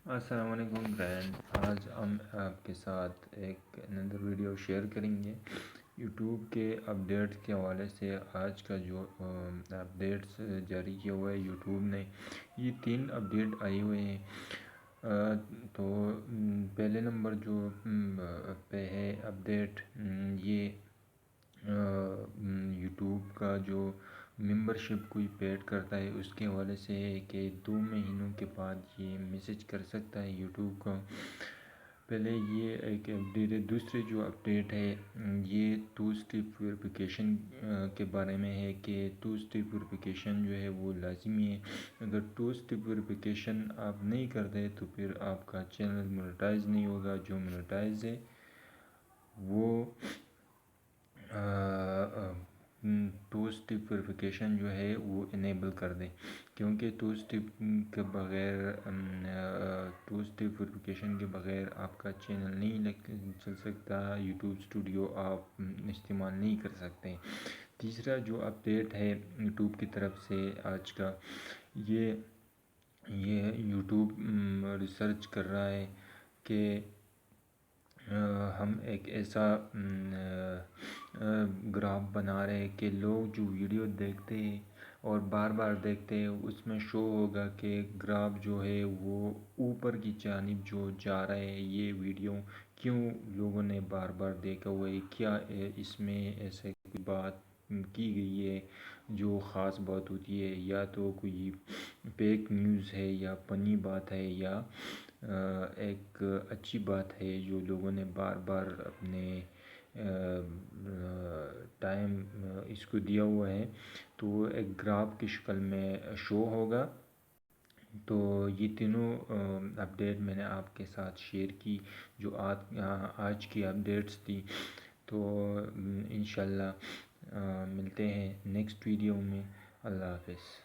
السلام علیکم فرینڈ، آج ہم آپ کے ساتھ ایک اندر ویڈیو شیئر کریں گے یوٹیوب کے اپڈیٹس کے حوالے سے۔ آج کا جو اپڈیٹس جاری کیا ہوا ہے یوٹیوب نے، یہ 3 اپڈیٹ آئے ہوئے ہیں۔ تو پہلے نمبر جو پہ ہے اپڈیٹ، یہ یوٹیوب کا جو ممبرشپ کوئی پیڈ کرتا ہے اس کے حوالے سے ہے کہ 2 مہینوں کے بعد یہ میسج کر سکتا ہے یوٹیوب کا۔ پہلے یہ ایک اپڈیٹ ہے۔ دوسری جو اپڈیٹ ہے یہ 2 اسٹیپ ویریفیکیشن کے بارے میں ہے کہ 2 اسٹیپ ویریفیکیشن جو ہے وہ لازمی ہے۔ اگر 2 اسٹیپ ویریفیکیشن آپ نہیں کرتے تو پھر آپ کا چینل مونیٹائز نہیں ہوگا۔ جو مونیٹائز ہے وہ 2 اسٹیپ ویریفیکیشن جو ہے وہ انیبل کر دیں، کیونکہ 2 اسٹیپ کے بغیر 2 اسٹیپ ویریفیکیشن کے بغیر آپ کا چینل نہیں چل سکتا، یوٹیوب اسٹوڈیو آپ استعمال نہیں کر سکتے۔ تیسرا جو اپڈیٹ ہے یوٹیوب کی طرف سے آج کا، یہ یوٹیوب ریسرچ کر رہا ہے کہ ہم ایک ایسا گراف بنا رہے ہیں کہ لوگ جو ویڈیو دیکھتے ہیں اور بار بار دیکھتے ہیں، اس میں شو ہوگا کہ گراف جو ہے وہ اوپر کی جانب جو جا رہا ہے۔ یہ ویڈیو کیوں لوگوں نے بار بار دیکھا ہوا ہے، کیا اس میں ایسے کوئی بات کی گئی ہے جو خاص بات ہوتی ہے، یا تو کوئی فیک نیوز ہے، یا فنی بات ہے، یا ایک اچھی بات ہے جو لوگوں نے بار بار اپنے ٹائم اس کو دیا ہوا ہے، تو وہ ایک گراف کی شکل میں شو ہوگا۔ تو یہ تینوں اپڈیٹ میں نے آپ کے ساتھ شیئر کی جو آج کی اپڈیٹس تھی۔ تو انشاءاللہ ملتے ہیں نیکسٹ ویڈیو میں۔ اللہ حافظ۔